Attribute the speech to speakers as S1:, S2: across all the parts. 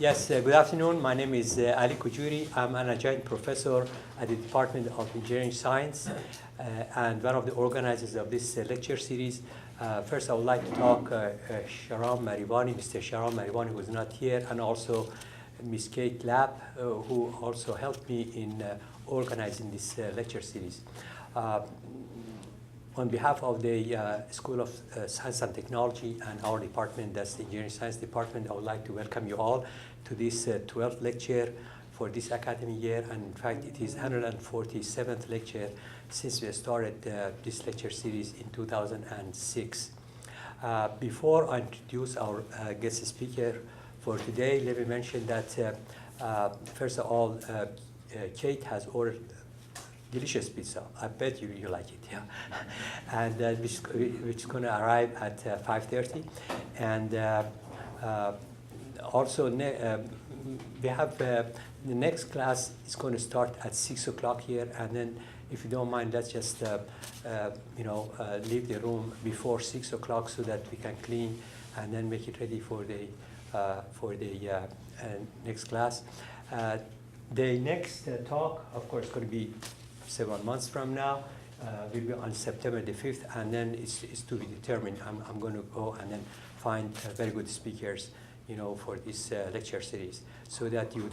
S1: Yes, good afternoon. My name is Ali Kujuri. I'm an adjunct professor at the Department of Engineering Science and one of the organizers of this lecture series. First, I would like to talk Sharam Marivani, Mr. Sharam Marivani, who is not here, and also Ms. Kate Lab, who also helped me in organizing this lecture series. On behalf of the School of Science and Technology and our department, that's the Engineering Science Department, I would like to welcome you all to this 12th lecture for this academic year. And in fact, it is 147th lecture since we started this lecture series in 2006. Before I introduce our guest speaker for today, let me mention that first of all, Kate has ordered delicious pizza. I bet you like it, yeah. And which is going to arrive at 5:30. And also, we have the next class is going to start at 6 o'clock here. And then, if you don't mind, let's just leave the room before 6 o'clock so that we can clean and then make it ready for the next class. The next talk, of course, is going to be 7 months from now. Will be on September the 5th, and then it's to be determined. I'm going to go and then find very good speakers, for this lecture series, so that you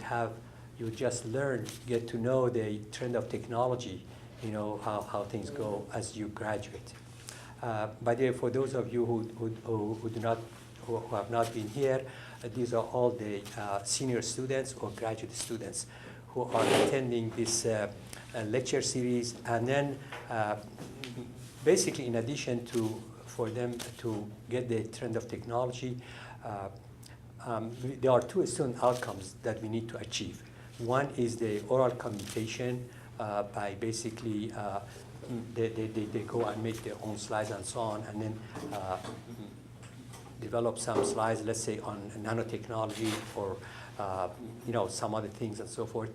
S1: would just learn, get to know the trend of technology, how things go as you graduate. By the way, for those of you who have not been here, these are all the senior students or graduate students who are attending this lecture series. And then basically, in addition for them to get the trend of technology, there are two student outcomes that we need to achieve. One is the oral communication by basically they go and make their own slides and so on, and then develop some slides, let's say on nanotechnology or some other things and so forth.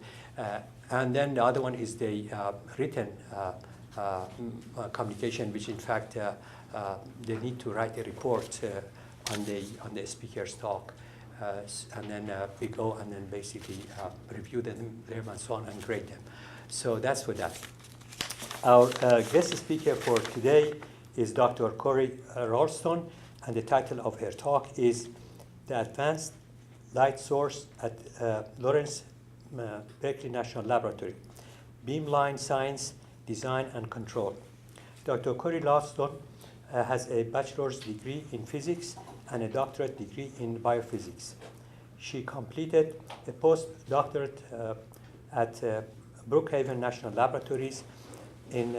S1: And then the other one is the written communication, which in fact they need to write a report on the speaker's talk, and then we go and then basically review them and so on and grade them. So that's for that. Our guest speaker for today is Dr. Corie Ralston, and the title of her talk is "The Advanced Light Source at Lawrence Berkeley National Laboratory, Beamline Science, Design and Control." Dr. Corie Ralston has a bachelor's degree in physics and a doctorate degree in biophysics. She completed a postdoctorate at Brookhaven National Laboratories in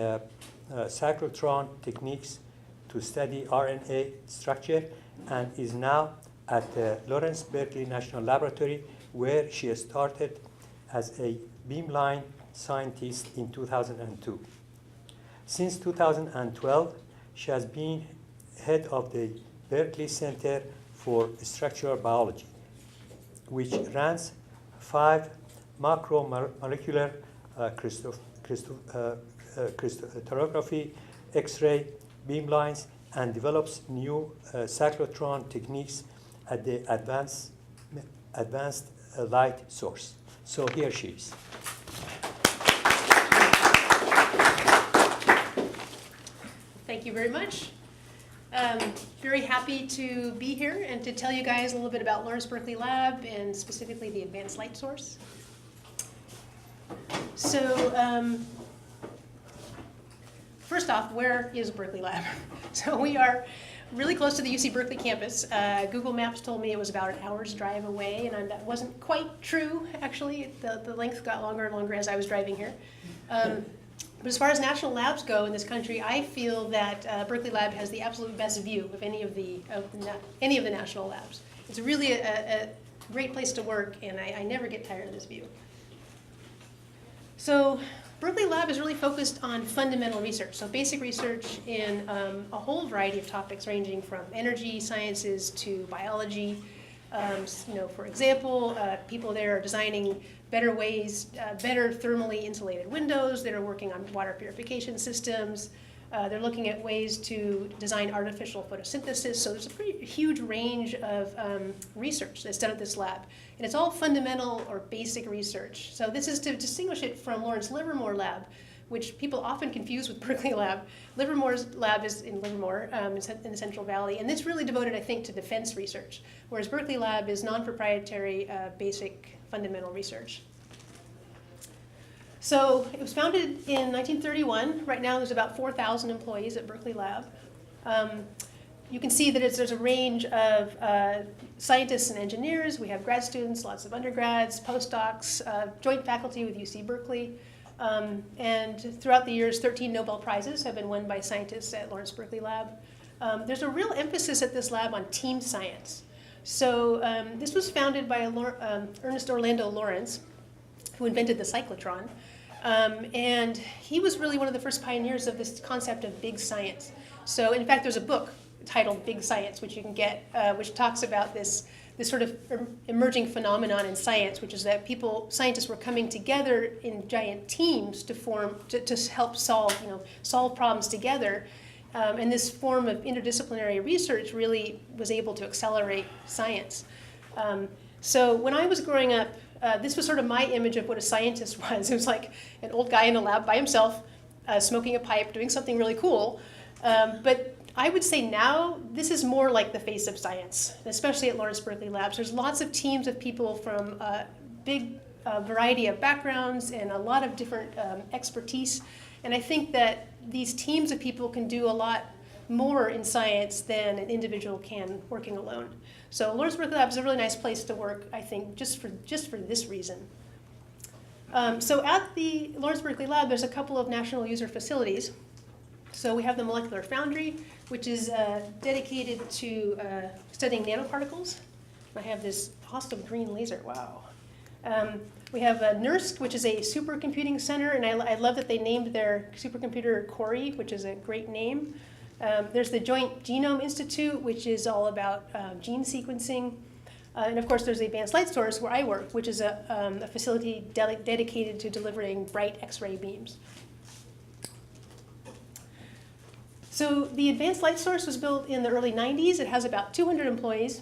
S1: Synchrotron techniques to study RNA structure, and is now at Lawrence Berkeley National Laboratory, where she started as a Beamline scientist in 2002. Since 2012, she has been head of the Berkeley Center for Structural Biology, which runs 5 macromolecular crystallography, X-ray, beamlines, and develops new cyclotron techniques at the advanced light source. So here she is.
S2: Thank you very much. Very happy to be here and to tell you guys a little bit about Lawrence Berkeley Lab and specifically the advanced light source. So first off, where is Berkeley Lab? So we are really close to the UC Berkeley campus. Google Maps told me it was about an hour's drive away, and that wasn't quite true, actually. The length got longer and longer as I was driving here. But as far as national labs go in this country, I feel that Berkeley Lab has the absolute best view of any of the national labs. It's really a great place to work, and I never get tired of this view. So Berkeley Lab is really focused on fundamental research, so basic research in a whole variety of topics ranging from energy sciences to biology. For example, people there are designing better ways, better thermally insulated windows that are working on water purification systems. They're looking at ways to design artificial photosynthesis. So there's a pretty huge range of research that's done at this lab. And it's all fundamental or basic research. So this is to distinguish it from Lawrence Livermore Lab, which people often confuse with Berkeley Lab. Livermore's lab is in Livermore, in the Central Valley, and it's really devoted, I think, to defense research, whereas Berkeley Lab is non-proprietary, basic, fundamental research. So it was founded in 1931. Right now there's about 4,000 employees at Berkeley Lab. You can see that there's a range of scientists and engineers. We have grad students, lots of undergrads, postdocs, joint faculty with UC Berkeley. And throughout the years, 13 Nobel Prizes have been won by scientists at Lawrence Berkeley Lab. There's a real emphasis at this lab on team science. So this was founded by Ernest Orlando Lawrence, who invented the cyclotron. And he was really one of the first pioneers of this concept of big science. So in fact, there's a book titled Big Science, which you can get, which talks about this sort of emerging phenomenon in science, which is that scientists were coming together in giant teams to help solve problems together. And this form of interdisciplinary research really was able to accelerate science. So when I was growing up, this was sort of my image of what a scientist was. It was like an old guy in a lab by himself, smoking a pipe, doing something really cool. But I would say now this is more like the face of science, especially at Lawrence Berkeley Labs. There's lots of teams of people from a big variety of backgrounds and a lot of different expertise. And I think that these teams of people can do a lot more in science than an individual can working alone. So Lawrence Berkeley Lab is a really nice place to work, I think, just for this reason. So at the Lawrence Berkeley Lab, there's a couple of national user facilities. So we have the Molecular Foundry, which is dedicated to studying nanoparticles. I have this awesome green laser, wow. We have NERSC, which is a supercomputing center, and I love that they named their supercomputer Corie, which is a great name. There's the Joint Genome Institute, which is all about gene sequencing. And of course, there's the Advanced Light Source, where I work, which is a facility dedicated to delivering bright X-ray beams. So the Advanced Light Source was built in the early 90s. It has about 200 employees.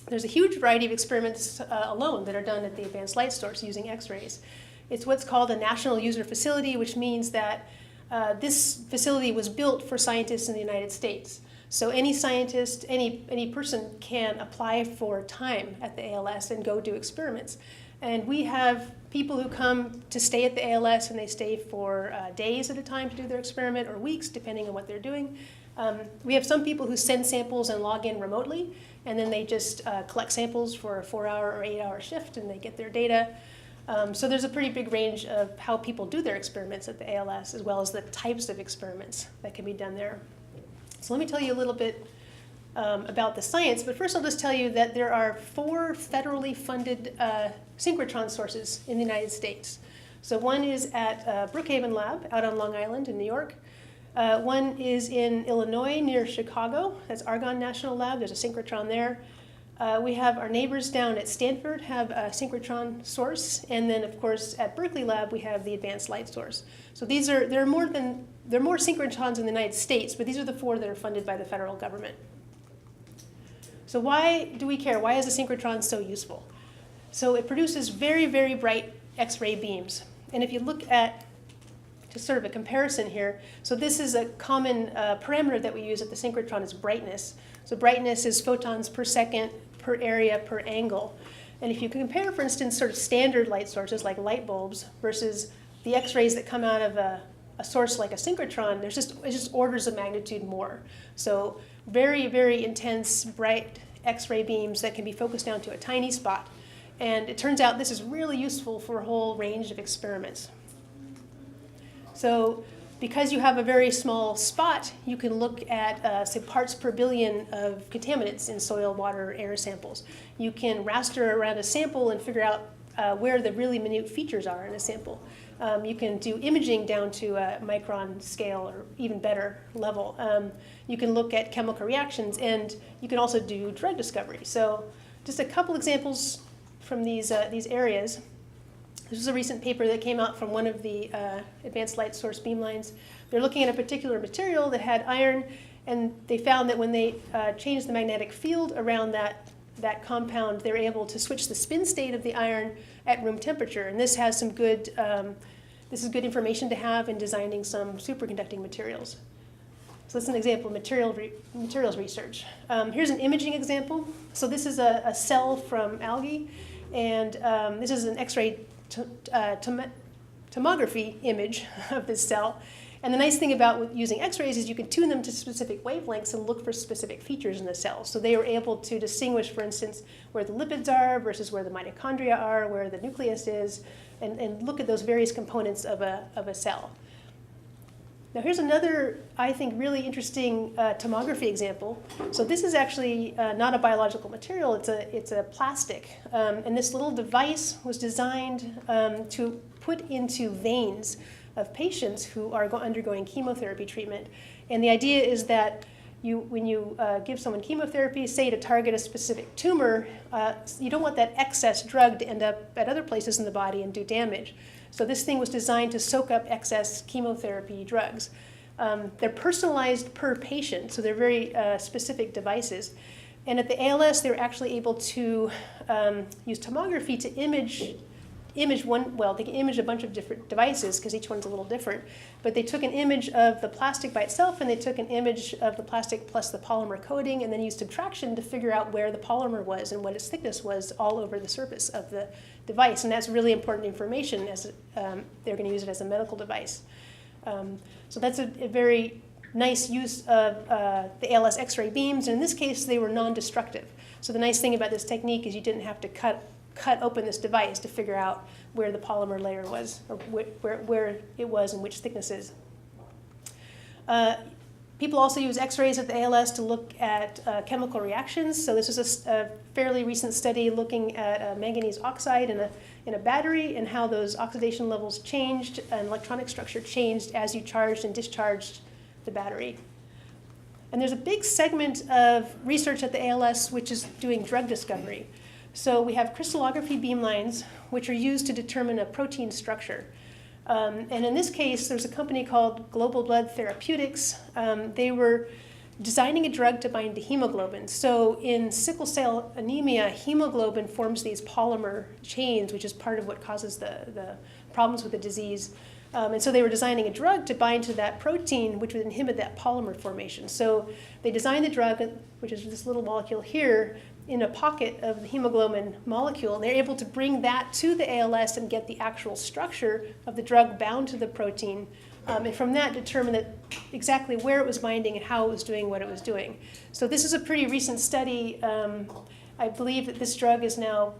S2: There's a huge variety of experiments alone that are done at the Advanced Light Source using X-rays. It's what's called a national user facility, which means that this facility was built for scientists in the United States. So any scientist, any person can apply for time at the ALS and go do experiments. And we have people who come to stay at the ALS, and they stay for days at a time to do their experiment, or weeks, depending on what they're doing. We have some people who send samples and log in remotely, and then they just collect samples for a 4-hour or 8-hour shift, and they get their data. So there's a pretty big range of how people do their experiments at the ALS, as well as the types of experiments that can be done there. So let me tell you a little bit about the science, but first I'll just tell you that there are 4 federally funded synchrotron sources in the United States. So one is at Brookhaven Lab out on Long Island in New York. One is in Illinois near Chicago. That's Argonne National Lab. There's a synchrotron there. We have our neighbors down at Stanford have a synchrotron source, and then of course at Berkeley Lab we have the Advanced Light Source. So there are more synchrotrons in the United States, but these are the 4 that are funded by the federal government. So why do we care? Why is a synchrotron so useful? So it produces very, very bright X-ray beams. And if you look at just sort of a comparison here, so this is a common parameter that we use at the synchrotron is brightness. So brightness is photons per second, per area, per angle. And if you compare, for instance, sort of standard light sources like light bulbs versus the X-rays that come out of a source like a synchrotron, it's just orders of magnitude more. So very, very intense, bright X-ray beams that can be focused down to a tiny spot. And it turns out this is really useful for a whole range of experiments. So because you have a very small spot, you can look at, say, parts per billion of contaminants in soil, water, air samples. You can raster around a sample and figure out where the really minute features are in a sample. You can do imaging down to a micron scale or even better level. You can look at chemical reactions, and you can also do drug discovery. So just a couple examples from these areas. This is a recent paper that came out from one of the advanced light source beamlines. They're looking at a particular material that had iron, and they found that when they changed the magnetic field around that compound, they're able to switch the spin state of the iron at room temperature. And this has some good, this is good information to have in designing some superconducting materials. So this is an example of materials research. Here's an imaging example. So this is a cell from algae, and this is an X-ray tomography image of this cell. And the nice thing about using X-rays is you can tune them to specific wavelengths and look for specific features in the cell. So they were able to distinguish, for instance, where the lipids are versus where the mitochondria are, where the nucleus is, and look at those various components of a cell. Now here's another, I think, really interesting tomography example. So this is actually not a biological material, it's a plastic. And this little device was designed to put into veins of patients who are undergoing chemotherapy treatment. And the idea is that when you give someone chemotherapy, say to target a specific tumor, you don't want that excess drug to end up at other places in the body and do damage. So this thing was designed to soak up excess chemotherapy drugs. They're personalized per patient, so they're very specific devices. And at the ALS, they were actually able to use tomography to image one, well, they can image a bunch of different devices because each one's a little different. But they took an image of the plastic by itself, and they took an image of the plastic plus the polymer coating, and then used subtraction to figure out where the polymer was and what its thickness was all over the surface of the device. And that's really important information as they're going to use it as a medical device. So that's a very nice use of the ALS X-ray beams. And in this case, they were non-destructive. So the nice thing about this technique is you didn't have to cut open this device to figure out where the polymer layer was, or where it was and which thicknesses. People also use X-rays at the ALS to look at chemical reactions. So this is a fairly recent study looking at manganese oxide in a battery and how those oxidation levels changed and electronic structure changed as you charged and discharged the battery. And there's a big segment of research at the ALS which is doing drug discovery. So we have crystallography beamlines, which are used to determine a protein structure. And in this case, there's a company called Global Blood Therapeutics. They were designing a drug to bind to hemoglobin. So in sickle cell anemia, hemoglobin forms these polymer chains, which is part of what causes the problems with the disease. And so they were designing a drug to bind to that protein, which would inhibit that polymer formation. So they designed the drug, which is this little molecule here, in a pocket of the hemoglobin molecule, and they're able to bring that to the ALS and get the actual structure of the drug bound to the protein, and from that determine that exactly where it was binding and how it was doing what it was doing. So this is a pretty recent study. I believe that this drug is now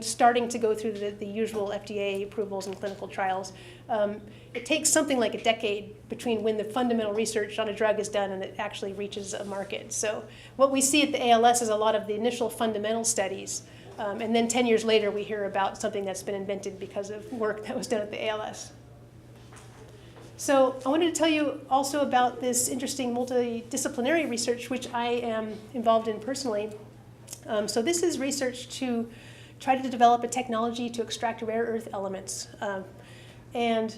S2: starting to go through the usual FDA approvals and clinical trials. It takes something like a decade between when the fundamental research on a drug is done and it actually reaches a market. So what we see at the ALS is a lot of the initial fundamental studies, and then 10 years later we hear about something that's been invented because of work that was done at the ALS. So I wanted to tell you also about this interesting multidisciplinary research which I am involved in personally. So this is research to try to develop a technology to extract rare earth elements. And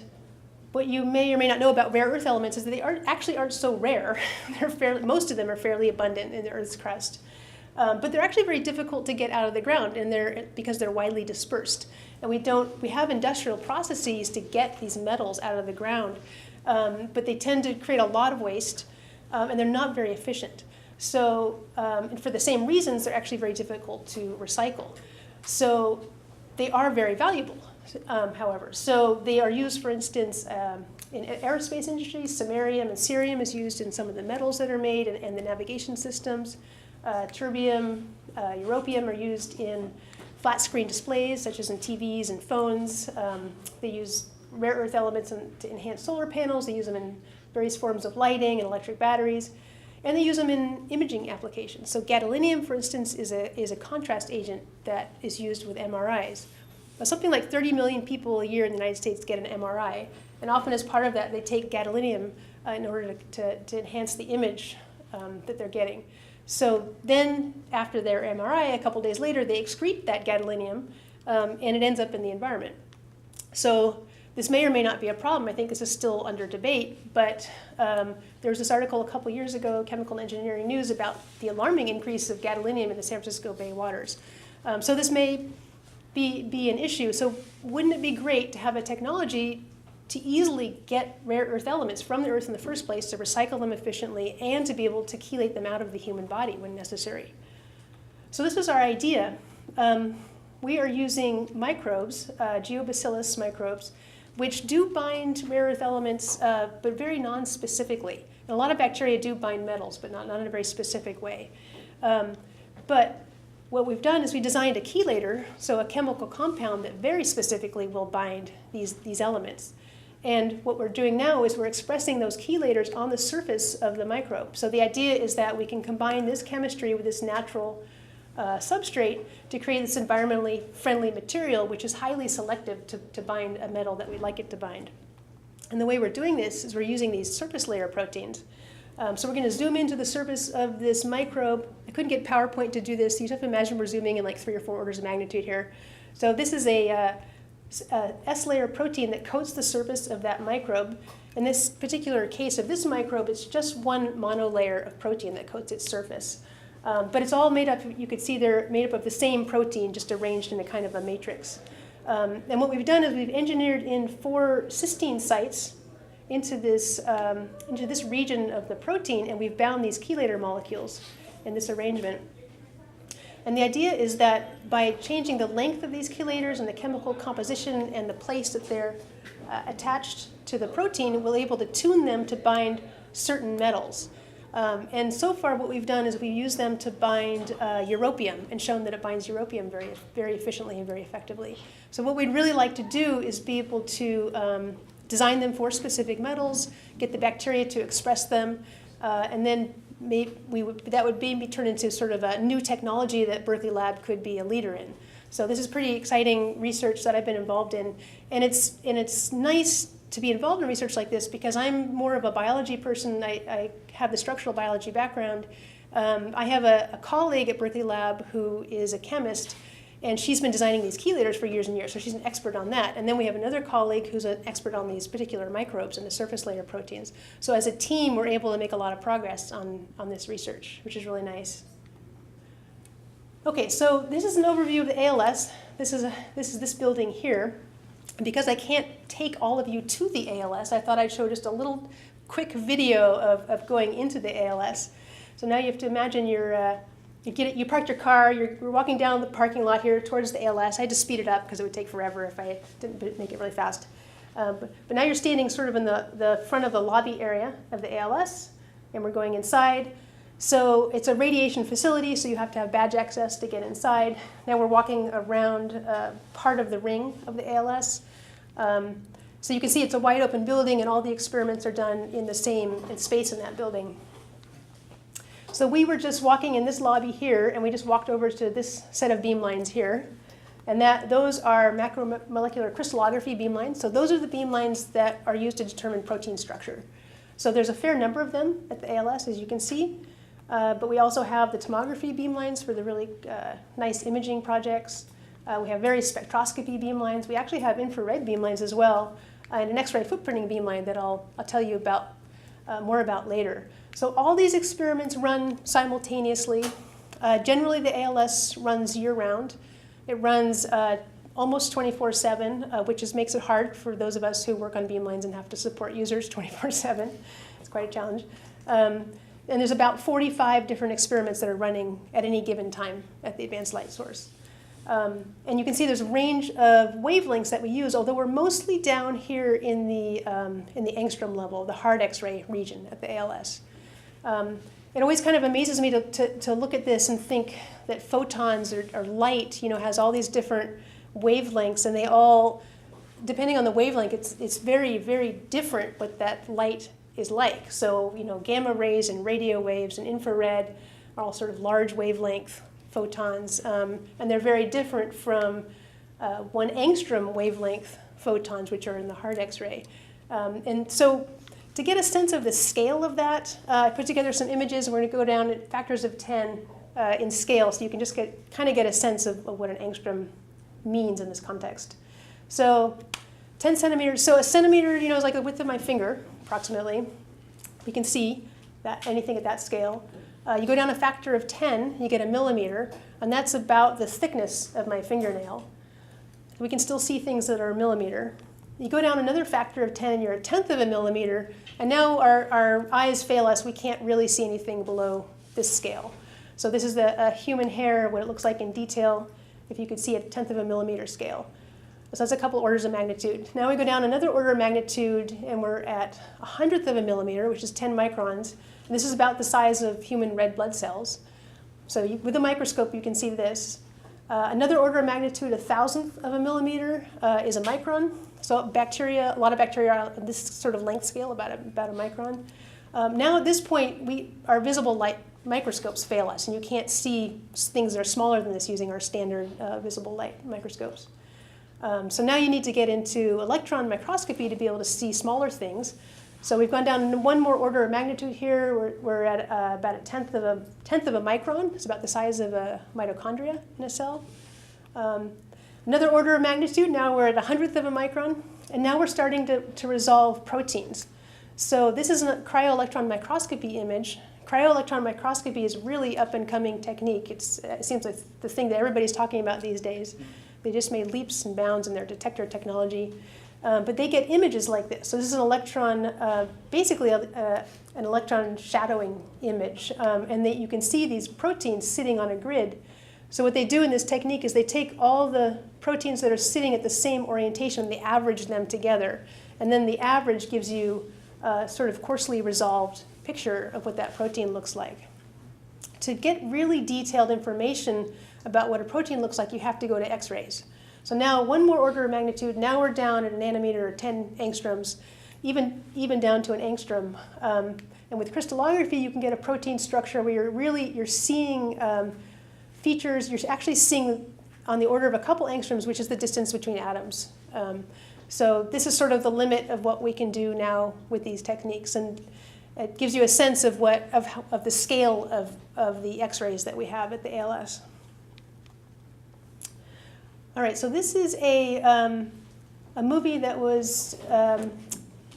S2: what you may or may not know about rare earth elements is that they actually aren't so rare. Most of them are fairly abundant in the Earth's crust. But they're actually very difficult to get out of the ground because they're widely dispersed. And we have industrial processes to get these metals out of the ground, but they tend to create a lot of waste, and they're not very efficient. So, and for the same reasons, they're actually very difficult to recycle. So they are very valuable, however. So they are used, for instance, in aerospace industries. Samarium and cerium is used in some of the metals that are made and the navigation systems. Terbium, europium are used in flat screen displays, such as in TVs and phones. They use rare earth elements to enhance solar panels. They use them in various forms of lighting and electric batteries. And they use them in imaging applications. So gadolinium, for instance, is a contrast agent that is used with MRIs. Now, something like 30 million people a year in the United States get an MRI. And often as part of that, they take gadolinium in order to enhance the image that they're getting. So then, after their MRI, a couple days later, they excrete that gadolinium, and it ends up in the environment. So this may or may not be a problem. I think this is still under debate, but there was this article a couple years ago, Chemical and Engineering News, about the alarming increase of gadolinium in the San Francisco Bay waters. So this may be an issue. So wouldn't it be great to have a technology to easily get rare earth elements from the earth in the first place, to recycle them efficiently, and to be able to chelate them out of the human body when necessary? So this was our idea. We are using microbes, geobacillus microbes, which do bind rare earth elements, but very non-specifically. And a lot of bacteria do bind metals, but not in a very specific way. But what we've done is we designed a chelator, so a chemical compound that very specifically will bind these elements. And what we're doing now is we're expressing those chelators on the surface of the microbe. So the idea is that we can combine this chemistry with this natural substrate to create this environmentally friendly material, which is highly selective to bind a metal that we'd like it to bind. And the way we're doing this is we're using these surface layer proteins. So we're going to zoom into the surface of this microbe. I couldn't get PowerPoint to do this. You just have to imagine we're zooming in like 3 or 4 orders of magnitude here. So this is a S-layer protein that coats the surface of that microbe. In this particular case of this microbe, it's just one monolayer of protein that coats its surface. But it's all made up, you could see they're made up of the same protein, just arranged in a kind of a matrix. And what we've done is we've engineered in 4 cysteine sites into this region of the protein, and we've bound these chelator molecules in this arrangement. And the idea is that by changing the length of these chelators and the chemical composition and the place that they're attached to the protein, we're able to tune them to bind certain metals. And so far what we've done is we've used them to bind europium and shown that it binds europium very, very efficiently and very effectively. So what we'd really like to do is be able to design them for specific metals, get the bacteria to express them, and then that would be turned into sort of a new technology that Berkeley Lab could be a leader in. So this is pretty exciting research that I've been involved in, and it's nice to be involved in research like this because I'm more of a biology person. I have the structural biology background. I have a colleague at Berkeley Lab who is a chemist, and she's been designing these chelators for years and years, so she's an expert on that. And then we have another colleague who's an expert on these particular microbes and the surface layer proteins. So as a team, we're able to make a lot of progress on this research, which is really nice. Okay, so this is an overview of the ALS. This is this building here. And because I can't take all of you to the ALS, I thought I'd show just a little quick video of going into the ALS. So now you have to imagine you parked your car, you're walking down the parking lot here towards the ALS. I had to speed it up because it would take forever if I didn't make it really fast. But now you're standing sort of in the front of the lobby area of the ALS, and we're going inside. So it's a radiation facility, so you have to have badge access to get inside. Now we're walking around part of the ring of the ALS. So you can see it's a wide open building, and all the experiments are done in the same space in that building. So we were just walking in this lobby here, and we just walked over to this set of beamlines here. And those are macromolecular crystallography beamlines. So those are the beamlines that are used to determine protein structure. So there's a fair number of them at the ALS, as you can see. But we also have the tomography beamlines for the really nice imaging projects. We have various spectroscopy beamlines. We actually have infrared beamlines as well, and an X-ray footprinting beamline that I'll tell you about more about later. So all these experiments run simultaneously. Generally, the ALS runs year-round. It runs almost 24/7, which makes it hard for those of us who work on beamlines and have to support users 24/7. It's quite a challenge. And there's about 45 different experiments that are running at any given time at the Advanced Light Source. And you can see there's a range of wavelengths that we use, although we're mostly down here in the angstrom level, the hard X-ray region at the ALS. It always kind of amazes me to look at this and think that photons or light, has all these different wavelengths, and they all, depending on the wavelength, it's very, very different what that light is like. So, gamma rays and radio waves and infrared are all sort of large wavelength photons, and they're very different from 1 angstrom wavelength photons, which are in the hard X-ray. And so to get a sense of the scale of that, I put together some images. We're going to go down at factors of 10 in scale, so you can just get a sense of what an angstrom means in this context. So 10 centimeters. So a centimeter, is like the width of my finger, approximately. We can see that anything at that scale. You go down a factor of 10, you get a millimeter, and that's about the thickness of my fingernail. We can still see things that are a millimeter. You go down another factor of 10, you're a tenth of a millimeter, and now our eyes fail us. We can't really see anything below this scale. So this is a human hair, what it looks like in detail, if you could see a tenth of a millimeter scale. So that's a couple orders of magnitude. Now we go down another order of magnitude, and we're at a hundredth of a millimeter, which is 10 microns. And this is about the size of human red blood cells. So with a microscope, you can see this. Another order of magnitude, a thousandth of a millimeter, is a micron. So bacteria, a lot of bacteria are on this sort of length scale, about a micron. Now at this point, our visible light microscopes fail us, and you can't see things that are smaller than this using our standard visible light microscopes. So now you need to get into electron microscopy to be able to see smaller things. So we've gone down one more order of magnitude here. We're at about a tenth of a micron. It's about the size of a mitochondria in a cell. Another order of magnitude, now we're at a hundredth of a micron. And now we're starting to resolve proteins. So this is a cryo-electron microscopy image. Cryo-electron microscopy is really up-and-coming technique. It seems like the thing that everybody's talking about these days. They just made leaps and bounds in their detector technology. But they get images like this. So this is an electron, basically an electron shadowing image. And you can see these proteins sitting on a grid. So what they do in this technique is they take all the proteins that are sitting at the same orientation, they average them together. And then the average gives you a sort of coarsely resolved picture of what that protein looks like. To get really detailed information about what a protein looks like, you have to go to X-rays. So now one more order of magnitude. Now we're down at a nanometer or 10 angstroms, even down to an angstrom. And with crystallography, you can get a protein structure where you're seeing features. You're actually seeing on the order of a couple angstroms, which is the distance between atoms. So this is sort of the limit of what we can do now with these techniques, and it gives you a sense of the scale of the X-rays that we have at the ALS. All right, so this is a movie that was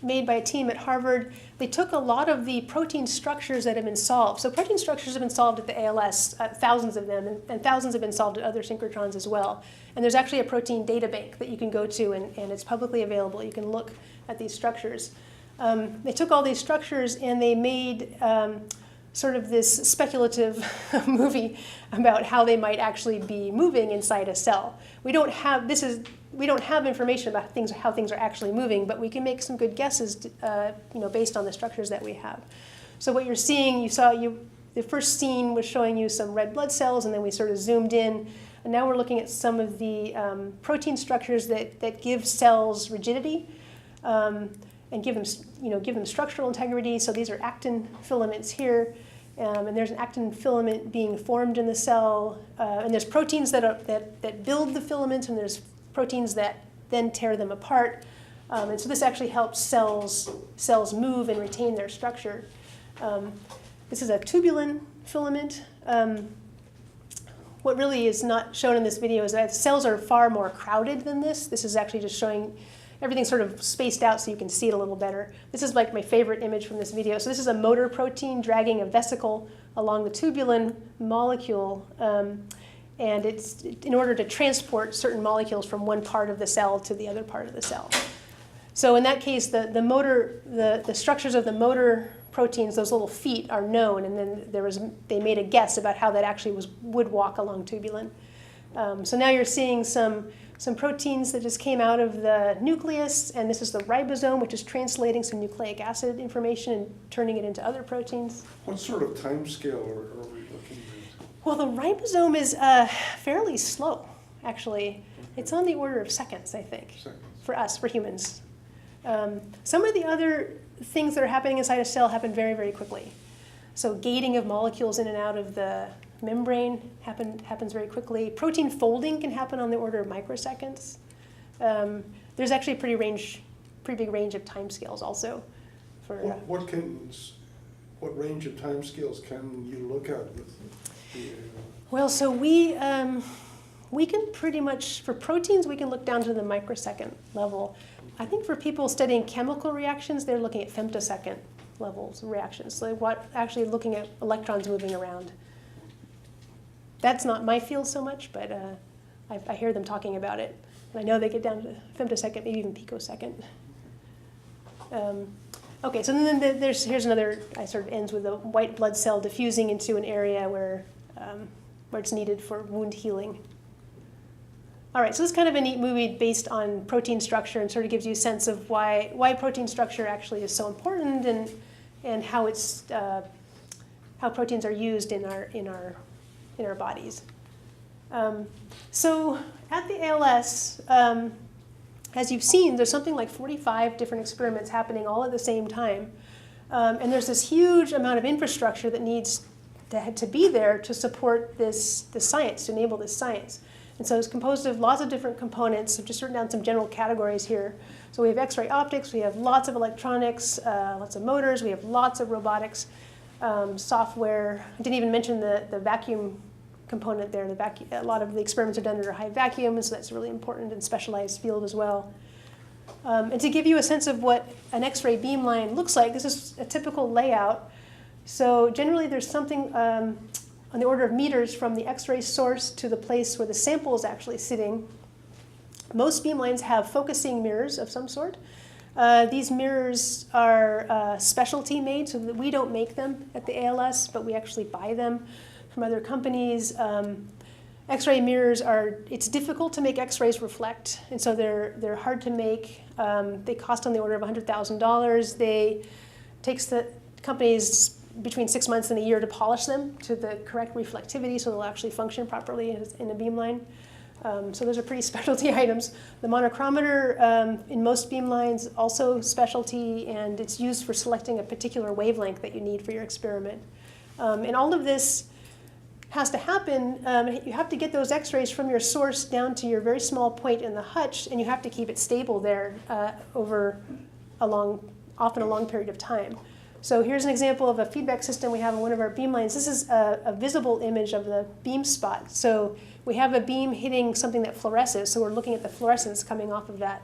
S2: made by a team at Harvard. They took a lot of the protein structures that have been solved. So protein structures have been solved at the ALS, thousands of them, and thousands have been solved at other synchrotrons as well. And there's actually a protein data bank that you can go to, and it's publicly available. You can look at these structures. They took all these structures and they made sort of this speculative movie about how they might actually be moving inside a cell. We don't have information about how things are actually moving, but we can make some good guesses, based on the structures that we have. So what you're seeing, the first scene was showing you some red blood cells, and then we sort of zoomed in, and now we're looking at some of the protein structures that give cells rigidity. And give them structural integrity. So these are actin filaments here, and there's an actin filament being formed in the cell. And there's proteins that build the filaments, and there's proteins that then tear them apart. And so this actually helps cells move and retain their structure. This is a tubulin filament. What really is not shown in this video is that cells are far more crowded than this. This is actually just showing everything's sort of spaced out so you can see it a little better. This is like my favorite image from this video. So this is a motor protein dragging a vesicle along the tubulin molecule. And it's in order to transport certain molecules from one part of the cell to the other part of the cell. So in that case, the structures of the motor proteins, those little feet, are known. And then they made a guess about how that actually would walk along tubulin. So now you're seeing some proteins that just came out of the nucleus, and this is the ribosome, which is translating some nucleic acid information and turning it into other proteins.
S3: What sort of time scale are we looking at?
S2: Well, the ribosome is fairly slow, actually. It's on the order of seconds, I think, for us, for humans. Some of the other things that are happening inside a cell happen very, very quickly. So gating of molecules in and out of the membrane happens very quickly. Protein folding can happen on the order of microseconds. There's actually a pretty big range of timescales also.
S3: What range of timescales can you look at with the?
S2: Well, so we can pretty much, for proteins, we can look down to the microsecond level. I think for people studying chemical reactions, they're looking at femtosecond levels of reactions. So what actually looking at electrons moving around. That's not my field so much, but I hear them talking about it. And I know they get down to femtosecond, maybe even picosecond. Okay, so then here's another, I sort of ends with a white blood cell diffusing into an area where it's needed for wound healing. All right, so this is kind of a neat movie based on protein structure and sort of gives you a sense of why protein structure actually is so important and how it's how proteins are used in our bodies. So at the ALS, as you've seen, there's something like 45 different experiments happening all at the same time. And there's this huge amount of infrastructure that needs to be there to support this science, to enable this science. And so it's composed of lots of different components. I've just written down some general categories here. So we have X-ray optics, we have lots of electronics, lots of motors, we have lots of robotics, software. I didn't even mention the vacuum component there. A lot of the experiments are done under high vacuum, and so that's a really important and specialized field as well. And to give you a sense of what an X-ray beamline looks like, this is a typical layout. So generally there's something on the order of meters from the X-ray source to the place where the sample is actually sitting. Most beamlines have focusing mirrors of some sort. These mirrors are specialty made, so that we don't make them at the ALS, but we actually buy them from other companies. X-ray mirrors it's difficult to make X-rays reflect, and so they're hard to make. They cost on the order of $100,000. Takes the companies between 6 months and a year to polish them to the correct reflectivity so they'll actually function properly in a beamline. So those are pretty specialty items. The monochromator in most beamlines also specialty, and it's used for selecting a particular wavelength that you need for your experiment. And all of this has to happen. You have to get those X-rays from your source down to your very small point in the hutch, and you have to keep it stable there over often a long period of time. So here's an example of a feedback system we have in one of our beamlines. This is a visible image of the beam spot. So we have a beam hitting something that fluoresces, so we're looking at the fluorescence coming off of that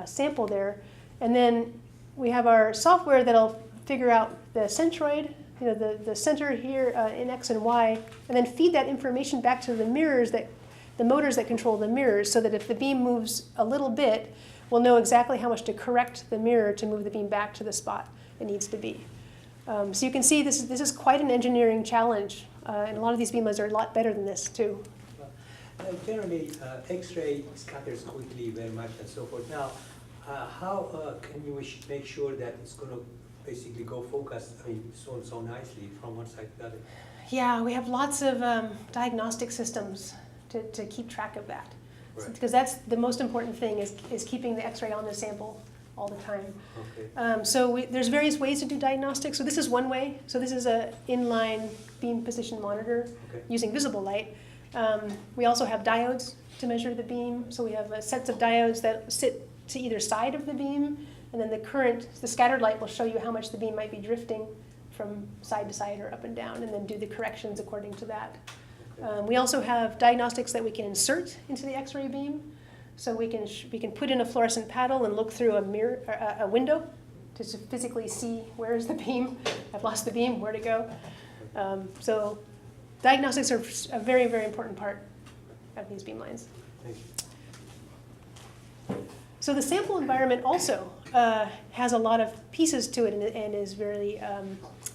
S2: sample there. And then we have our software that'll figure out the centroid, the center here in X and Y, and then feed that information back to the mirrors, the motors that control the mirrors, so that if the beam moves a little bit, we'll know exactly how much to correct the mirror to move the beam back to the spot it needs to be. So you can see this is quite an engineering challenge, and a lot of these beamlines are a lot better than this too.
S1: Generally, X-ray scatters quickly very much and so forth. Now, how can you make sure that it's going to basically go focus so nicely from one side to the other?
S2: Yeah, we have lots of diagnostic systems to keep track of that.
S1: Right.
S2: Because that's the most important thing is keeping the X-ray on the sample all the time.
S1: Okay.
S2: So there's various ways to do diagnostics. So this is one way. So this is an inline beam position monitor using visible light. We also have diodes to measure the beam. So we have sets of diodes that sit to either side of the beam, and then the scattered light will show you how much the beam might be drifting from side to side or up and down, and then do the corrections according to that. We also have diagnostics that we can insert into the X-ray beam. So we can put in a fluorescent paddle and look through a window to physically see where is the beam. I've lost the beam, where'd it go? So diagnostics are a very, very important part of these beamlines.
S1: Thank you.
S2: So the sample environment also has a lot of pieces to it and is really,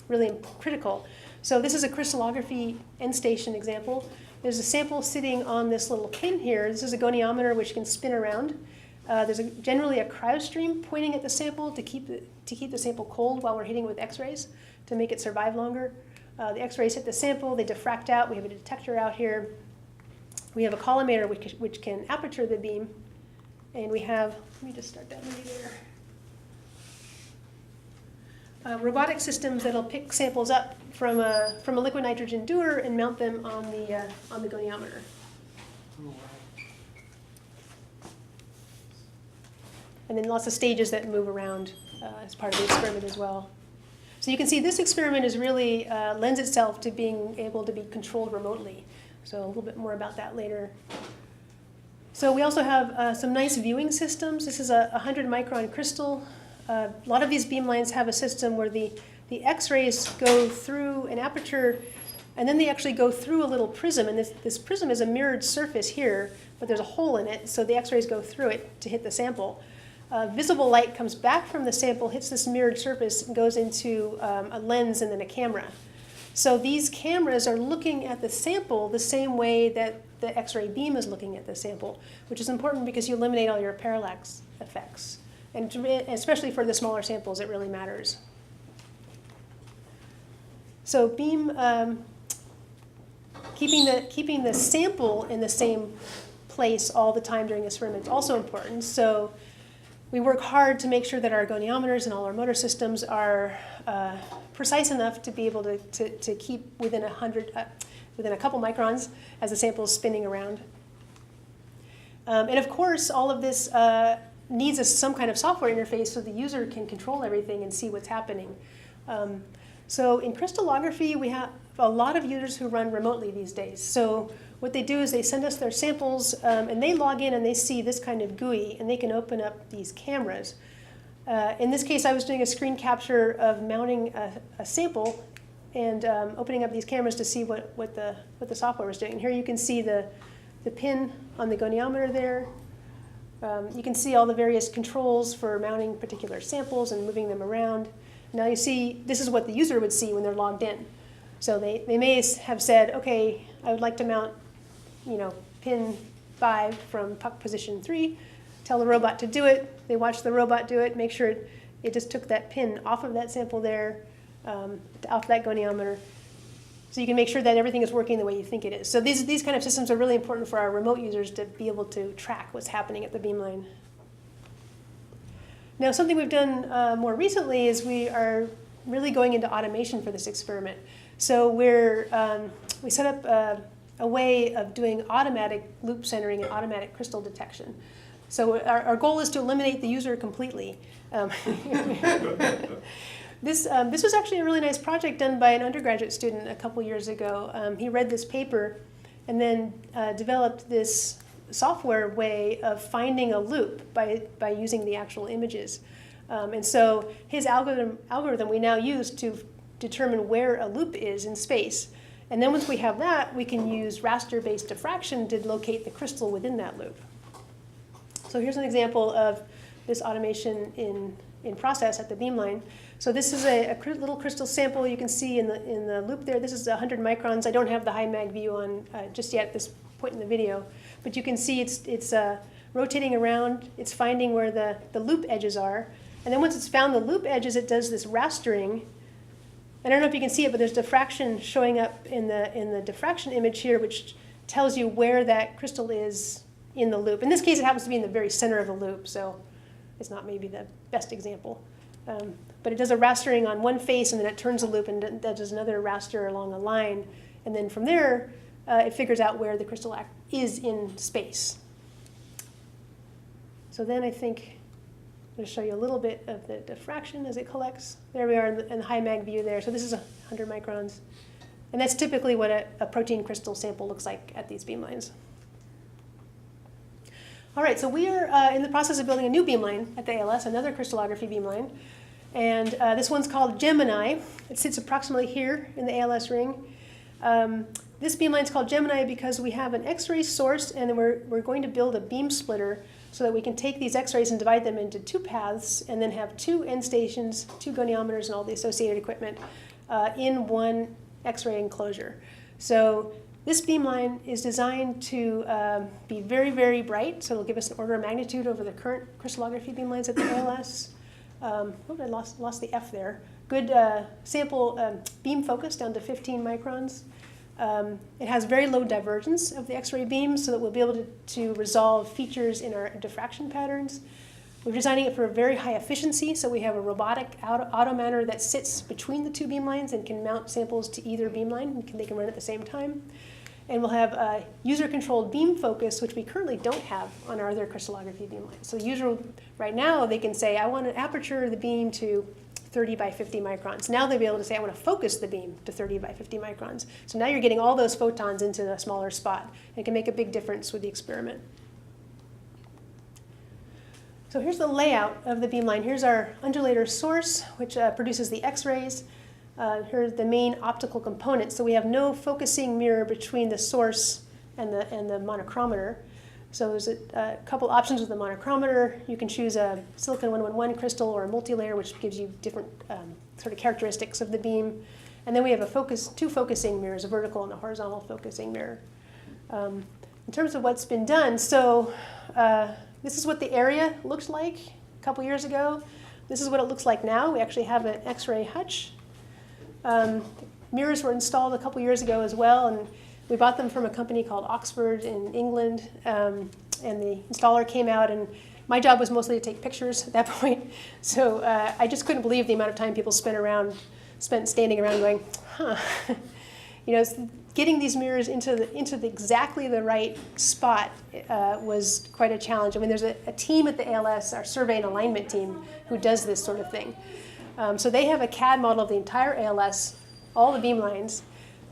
S2: really critical. So this is a crystallography end station example. There's a sample sitting on this little pin here. This is a goniometer which can spin around. There's generally a cryostream pointing at the sample to keep the sample cold while we're hitting it with X-rays to make it survive longer. The X-rays hit the sample, they diffract out. We have a detector out here. We have a collimator which can aperture the beam. And we have, let me just start that movie there. Robotic systems that'll pick samples up from a liquid nitrogen dewar and mount them on the goniometer.
S3: Oh, wow.
S2: And then lots of stages that move around as part of the experiment as well. So you can see this experiment is really lends itself to being able to be controlled remotely. So a little bit more about that later. So we also have some nice viewing systems. This is a 100 micron crystal. A lot of these beamlines have a system where the X-rays go through an aperture, and then they actually go through a little prism. And this prism is a mirrored surface here, but there's a hole in it, so the X-rays go through it to hit the sample. Visible light comes back from the sample, hits this mirrored surface, and goes into a lens and then a camera. So these cameras are looking at the sample the same way that the X-ray beam is looking at the sample, which is important because you eliminate all your parallax effects. And especially for the smaller samples, it really matters. So beam, keeping the sample in the same place all the time during experiment is also important. So we work hard to make sure that our goniometers and all our motor systems are precise enough to be able to keep within a couple microns as the sample is spinning around. And of course, all of this needs some kind of software interface so the user can control everything and see what's happening. So in crystallography, we have a lot of users who run remotely these days. So what they do is they send us their samples, and they log in and they see this kind of GUI, and they can open up these cameras. In this case, I was doing a screen capture of mounting a sample and opening up these cameras to see what the software was doing. And here you can see the pin on the goniometer there. You can see all the various controls for mounting particular samples and moving them around. Now you see, this is what the user would see when they're logged in. So they may have said, okay, I would like to mount, pin 5 from puck position 3. Tell the robot to do it. They watch the robot do it, make sure it just took that pin off of that sample there, off that goniometer. So you can make sure that everything is working the way you think it is. So these kind of systems are really important for our remote users to be able to track what's happening at the beamline. Now, something we've done more recently is we are really going into automation for this experiment. So we set up a way of doing automatic loop centering and automatic crystal detection. So our goal is to eliminate the user completely. This was actually a really nice project done by an undergraduate student a couple years ago. He read this paper and then developed this software way of finding a loop by using the actual images. And so his algorithm we now use to determine where a loop is in space. And then once we have that, we can use raster-based diffraction to locate the crystal within that loop. So here's an example of this automation in process at the beamline. So this is a little crystal sample you can see in the loop there. This is 100 microns. I don't have the high mag view on just yet at this point in the video. But you can see it's rotating around. It's finding where the loop edges are. And then once it's found the loop edges, it does this rastering. I don't know if you can see it, but there's diffraction showing up in the diffraction image here, which tells you where that crystal is in the loop. In this case, it happens to be in the very center of the loop, so it's not maybe the best example. But it does a rastering on one face, and then it turns the loop and does another raster along a line. And then from there, it figures out where the crystal is in space. So then I think I'm going to show you a little bit of the diffraction as it collects. There we are in the high mag view there. So this is 100 microns. And that's typically what a protein crystal sample looks like at these beamlines. All right, so we are in the process of building a new beamline at the ALS, another crystallography beamline. And this one's called Gemini. It sits approximately here in the ALS ring. This beamline is called Gemini because we have an X-ray source, and then we're going to build a beam splitter so that we can take these X-rays and divide them into 2 paths and then have 2 end stations, 2 goniometers, and all the associated equipment in one X-ray enclosure. So this beamline is designed to be very, very bright, so it'll give us an order of magnitude over the current crystallography beamlines at the ALS. I lost the F there. Good sample beam focus down to 15 microns. It has very low divergence of the X-ray beams so that we'll be able to resolve features in our diffraction patterns. We're designing it for a very high efficiency, so we have a robotic auto mounter that sits between the 2 beamlines and can mount samples to either beamline. They can run at the same time. And we'll have a user-controlled beam focus, which we currently don't have on our other crystallography beamlines. So the user, right now, they can say, I want to aperture the beam to 30 by 50 microns. Now they'll be able to say, I want to focus the beam to 30 by 50 microns. So now you're getting all those photons into a smaller spot. And it can make a big difference with the experiment. So here's the layout of the beamline. Here's our undulator source, which produces the X-rays. Here's the main optical components. So we have no focusing mirror between the source and the monochromator. So there's a couple options with the monochromator. You can choose a silicon 111 crystal or a multi-layer, which gives you different sort of characteristics of the beam. And then we have two focusing mirrors, a vertical and a horizontal focusing mirror. In terms of what's been done, so this is what the area looked like a couple years ago. This is what it looks like now. We actually have an X-ray hutch. Mirrors were installed a couple years ago as well, and we bought them from a company called Oxford in England. And the installer came out, and my job was mostly to take pictures at that point. So I just couldn't believe the amount of time people spent standing around going, huh. Getting these mirrors into exactly the right spot was quite a challenge. I mean, there's a team at the ALS, our survey and alignment team, who does this sort of thing. So they have a CAD model of the entire ALS, all the beamlines,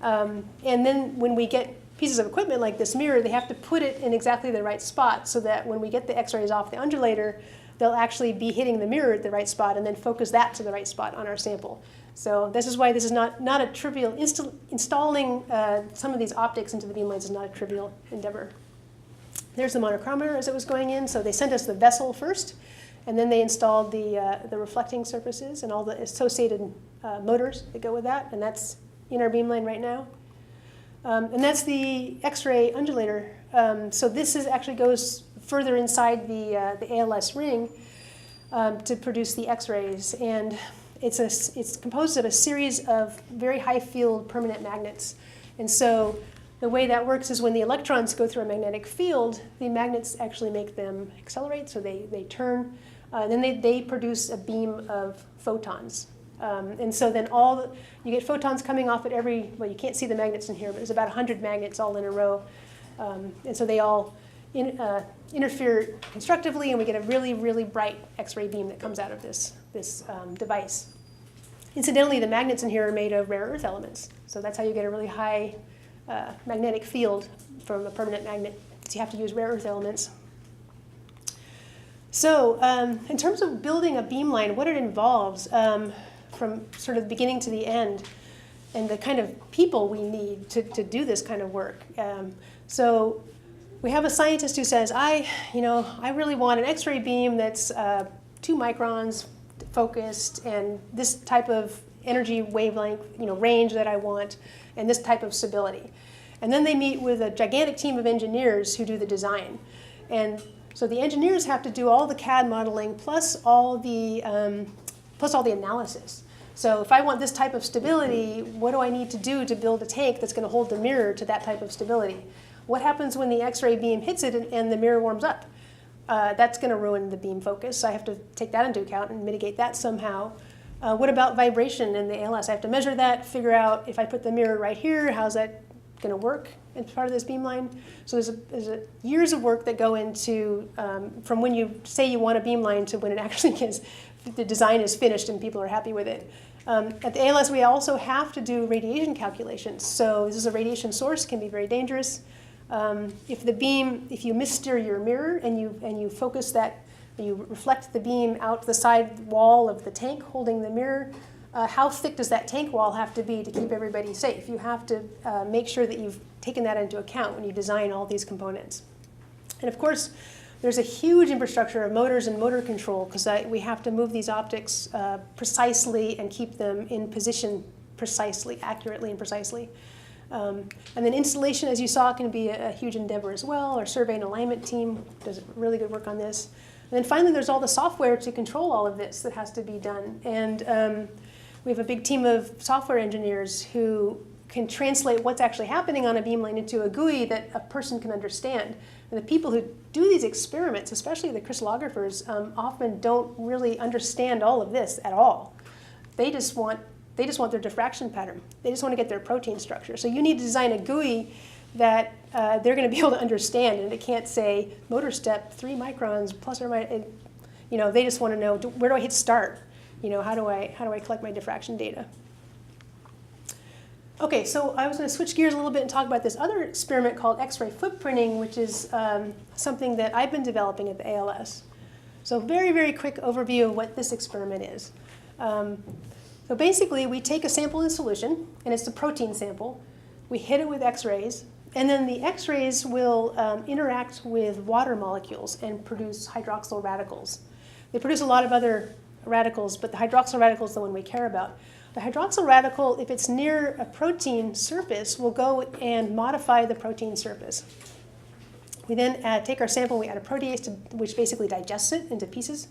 S2: and then when we get pieces of equipment like this mirror, they have to put it in exactly the right spot so that when we get the X-rays off the undulator, they'll actually be hitting the mirror at the right spot and then focus that to the right spot on our sample. So this is why this is not a trivial, installing some of these optics into the beamlines is not a trivial endeavor. There's the monochromator as it was going in. So they sent us the vessel first, and then they installed the reflecting surfaces and all the associated motors that go with that, and that's in our beamline right now. And that's the X-ray undulator. So this actually goes further inside the ALS ring to produce the X-rays, and it's composed of a series of very high field permanent magnets. And so the way that works is when the electrons go through a magnetic field, the magnets actually make them accelerate, so they turn. Then they produce a beam of photons. And so then you get photons coming off at well, you can't see the magnets in here, but there's about 100 magnets all in a row. And so they all interfere constructively, and we get a really, really bright X-ray beam that comes out of this device. Incidentally, the magnets in here are made of rare earth elements. So that's how you get a really high magnetic field from a permanent magnet. So you have to use rare earth elements. So in terms of building a beamline, what it involves from sort of the beginning to the end, and the kind of people we need to do this kind of work. So we have a scientist who says, I really want an X-ray beam that's 2 microns focused, and this type of energy wavelength, range that I want, and this type of stability. And then they meet with a gigantic team of engineers who do the design. And so the engineers have to do all the CAD modeling plus all the analysis. So if I want this type of stability, what do I need to do to build a tank that's going to hold the mirror to that type of stability? What happens when the X-ray beam hits it and the mirror warms up? That's going to ruin the beam focus. So I have to take that into account and mitigate that somehow. What about vibration in the ALS? I have to measure that, figure out if I put the mirror right here, how's that going to work as part of this beamline? So there's years of work that go into from when you say you want a beamline to when it actually gets, the design is finished and people are happy with it. At the ALS, we also have to do radiation calculations. So this is a radiation source, can be very dangerous. If you missteer your mirror and you focus that, you reflect the beam out the side wall of the tank holding the mirror, how thick does that tank wall have to be to keep everybody safe? You have to make sure that you've taken that into account when you design all these components. And of course, there's a huge infrastructure of motors and motor control because we have to move these optics precisely and keep them in position precisely, accurately and precisely. And then installation, as you saw, can be a huge endeavor as well. Our survey and alignment team does really good work on this. And then finally, there's all the software to control all of this that has to be done. And we have a big team of software engineers who can translate what's actually happening on a beamline into a GUI that a person can understand. And the people who do these experiments, especially the crystallographers, often don't really understand all of this at all. They just want their diffraction pattern. They just want to get their protein structure. So you need to design a GUI that they're going to be able to understand, and it can't say motor step 3 microns plus or minus. They just want to know, where do I hit start? How do I collect my diffraction data? Okay, so I was going to switch gears a little bit and talk about this other experiment called X-ray footprinting, which is something that I've been developing at the ALS. So very, very quick overview of what this experiment is. So basically, we take a sample in solution, and it's a protein sample. We hit it with X-rays, and then the X-rays will interact with water molecules and produce hydroxyl radicals. They produce a lot of other radicals, but the hydroxyl radical is the one we care about. The hydroxyl radical, if it's near a protein surface, will go and modify the protein surface. We then take our sample, we add a protease, which basically digests it into pieces.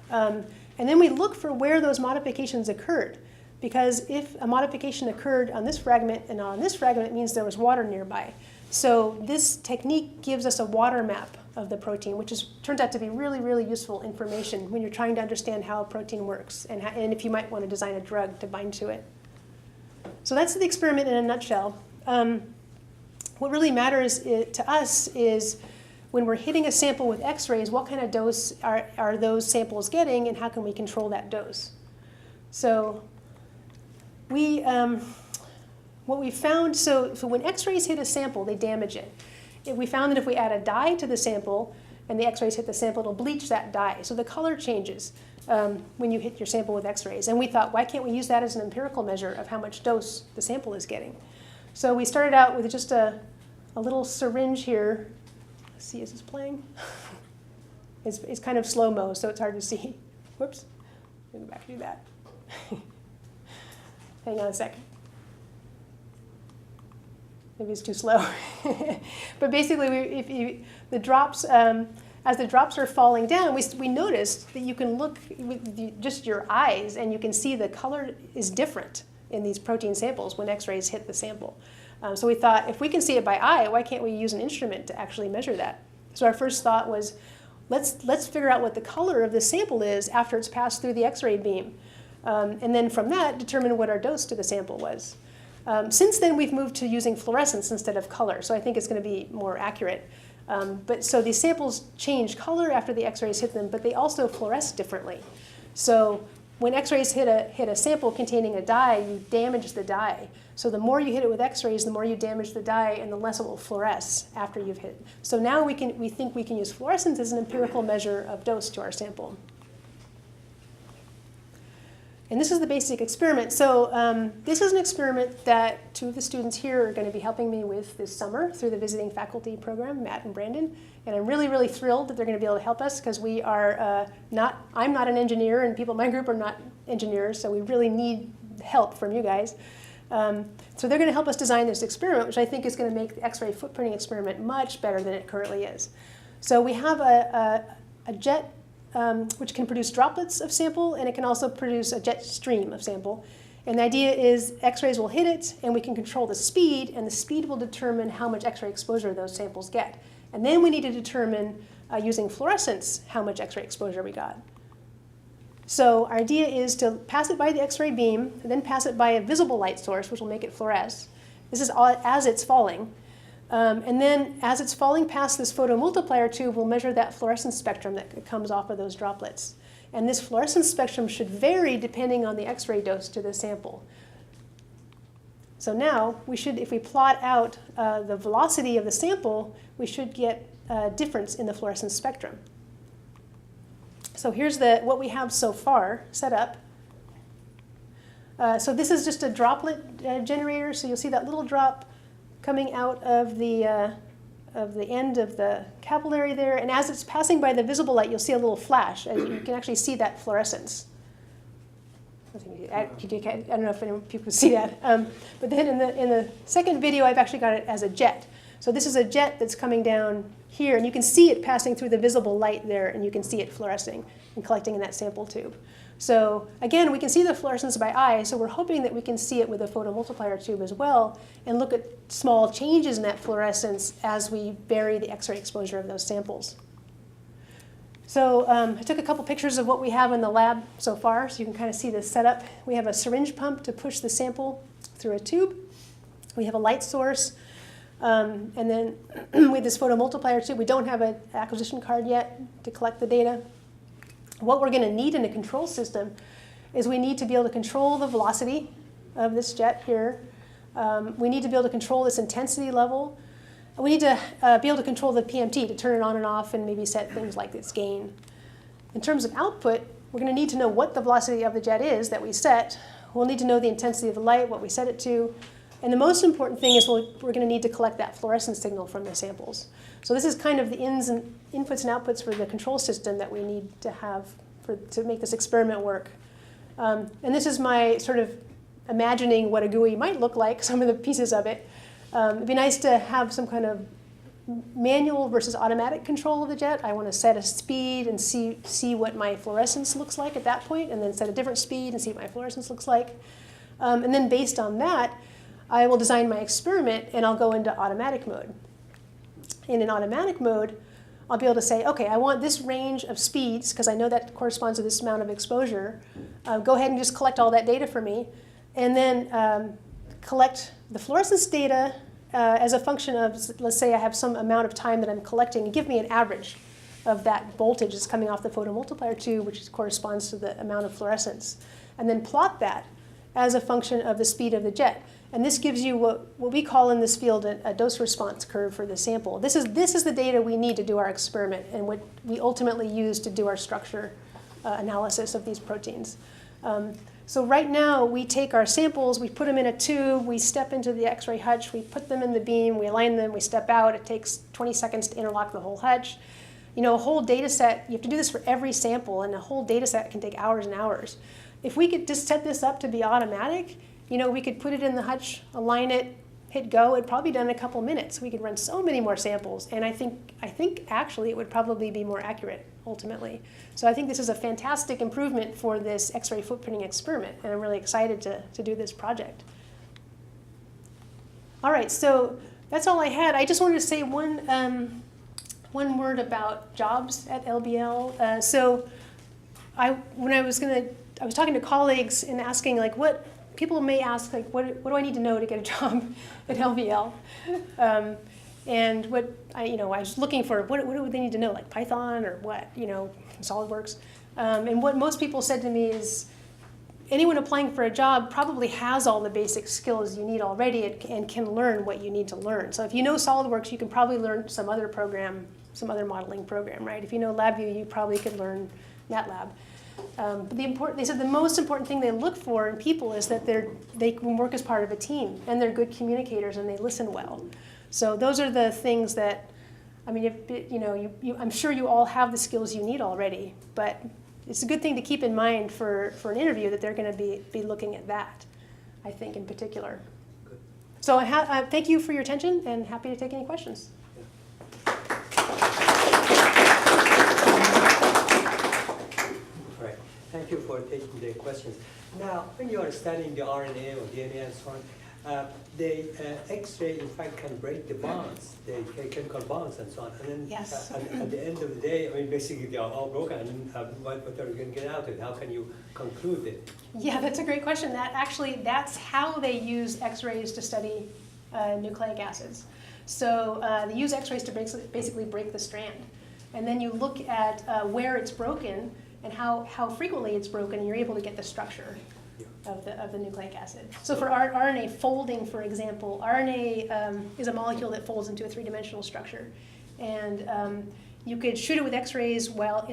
S2: And then we look for where those modifications occurred. Because if a modification occurred on this fragment and on this fragment, it means there was water nearby. So this technique gives us a water map of the protein, which turns out to be really, really useful information when you're trying to understand how a protein works and if you might want to design a drug to bind to it. So that's the experiment in a nutshell. What really matters to us is when we're hitting a sample with X-rays, what kind of dose are those samples getting, and how can we control that dose? So what we found, so when X-rays hit a sample, they damage it. We found that if we add a dye to the sample and the X-rays hit the sample, it'll bleach that dye. So the color changes when you hit your sample with X-rays. And we thought, why can't we use that as an empirical measure of how much dose the sample is getting? So we started out with just a little syringe here. Let's see, is this playing? It's kind of slow-mo, so it's hard to see. Whoops, let me go back and do that. Hang on a second. Maybe it's too slow. But basically, the drops, as the drops are falling down, we noticed that you can look with just your eyes and you can see the color is different in these protein samples when X-rays hit the sample. So we thought, if we can see it by eye, why can't we use an instrument to actually measure that? So our first thought was, let's figure out what the color of the sample is after it's passed through the X-ray beam. And then from that, determine what our dose to the sample was. Since then, we've moved to using fluorescence instead of color, so I think it's going to be more accurate. So these samples change color after the X-rays hit them, but they also fluoresce differently. So when X-rays hit a sample containing a dye, you damage the dye. So the more you hit it with X-rays, the more you damage the dye, and the less it will fluoresce after you've hit it. So now we think we can use fluorescence as an empirical measure of dose to our sample. And this is the basic experiment. So this is an experiment that two of the students here are going to be helping me with this summer through the visiting faculty program, Matt and Brandon. And I'm really, really thrilled that they're going to be able to help us because we are I'm not an engineer, and people in my group are not engineers, so we really need help from you guys. So they're going to help us design this experiment, which I think is going to make the X-ray footprinting experiment much better than it currently is. So we have a jet which can produce droplets of sample, and it can also produce a jet stream of sample. And the idea is X-rays will hit it, and we can control the speed, and the speed will determine how much X-ray exposure those samples get. And then we need to determine, using fluorescence, how much X-ray exposure we got. So our idea is to pass it by the X-ray beam, and then pass it by a visible light source, which will make it fluoresce. This is all as it's falling. And then as it's falling past this photomultiplier tube, we'll measure that fluorescence spectrum that comes off of those droplets. And this fluorescence spectrum should vary depending on the X-ray dose to the sample. So now, if we plot out the velocity of the sample, we should get a difference in the fluorescence spectrum. So here's what we have so far set up. So this is just a droplet generator. So you'll see that little drop coming out of the end of the capillary there. And as it's passing by the visible light, you'll see a little flash. You can actually see that fluorescence. I don't know if anyone, people can see that. But then in the second video, I've actually got it as a jet. So this is a jet that's coming down here, and you can see it passing through the visible light there, and you can see it fluorescing and collecting in that sample tube. So again, we can see the fluorescence by eye, so we're hoping that we can see it with a photomultiplier tube as well, and look at small changes in that fluorescence as we vary the X-ray exposure of those samples. So I took a couple pictures of what we have in the lab so far, so you can kind of see the setup. We have a syringe pump to push the sample through a tube. We have a light source. And then with this photomultiplier tube, we don't have an acquisition card yet to collect the data. What we're going to need in a control system is we need to be able to control the velocity of this jet here. We need to be able to control this intensity level. We need to be able to control the PMT to turn it on and off and maybe set things like its gain. In terms of output, we're going to need to know what the velocity of the jet is that we set. We'll need to know the intensity of the light, what we set it to. And the most important thing is we're going to need to collect that fluorescence signal from the samples. So this is kind of the inputs and outputs for the control system that we need to have to make this experiment work. And this is my sort of imagining what a GUI might look like, some of the pieces of it. It'd be nice to have some kind of manual versus automatic control of the jet. I want to set a speed and see what my fluorescence looks like at that point, and then set a different speed and see what my fluorescence looks like. And then based on that, I will design my experiment, and I'll go into automatic mode. And in automatic mode, I'll be able to say, OK, I want this range of speeds, because I know that corresponds to this amount of exposure. Go ahead and just collect all that data for me. And then collect the fluorescence data as a function of, let's say I have some amount of time that I'm collecting, and give me an average of that voltage that's coming off the photomultiplier tube, which corresponds to the amount of fluorescence. And then plot that as a function of the speed of the jet. And this gives you what we call in this field a dose response curve for the sample. This is the data we need to do our experiment, and what we ultimately use to do our structure analysis of these proteins. So right now, we take our samples, we put them in a tube, we step into the X-ray hutch, we put them in the beam, we align them, we step out. It takes 20 seconds to interlock the whole hutch. You know, a whole data set, you have to do this for every sample, and a whole data set can take hours and hours. If we could just set this up to be automatic, you know, we could put it in the hutch, align it, hit go. It'd probably be done in a couple minutes. We could run so many more samples, and I think actually it would probably be more accurate ultimately. So I think this is a fantastic improvement for this X-ray footprinting experiment, and I'm really excited to do this project. All right, so that's all I had. I just wanted to say one word about jobs at LBL. So when I was talking to colleagues and asking, like, what people may ask, like, what do I need to know to get a job at LBL? And what I was looking for, what do they need to know, like Python or what, SolidWorks. And what most people said to me is, anyone applying for a job probably has all the basic skills you need already and can learn what you need to learn. So if you know SolidWorks, you can probably learn some other program, some other modeling program, right? If you know LabVIEW, you probably could learn MATLAB. But they said the most important thing they look for in people is that they can work as part of a team, and they're good communicators, and they listen well. So those are the things that, I mean, I'm sure you all have the skills you need already, but it's a good thing to keep in mind for an interview that they're going to be looking at that, I think, in particular. Good. So thank you for your attention, and happy to take any questions.
S1: Right. Thank you for taking the questions. Now, when you are studying the RNA or DNA and so on, the X-ray, in fact, can break the bonds, the chemical bonds and so on. And then
S2: yes.
S1: At the end of the day, I mean, basically, they are all broken. And what are you going to get out of it? How can you conclude it?
S2: Yeah, that's a great question. That's how they use X-rays to study nucleic acids. So they use X-rays to basically break the strand. And then you look at where it's broken and how frequently it's broken, and you're able to get the structure of the nucleic acid. So for RNA folding, for example, RNA is a molecule that folds into a three-dimensional structure. And you could shoot it with X-rays while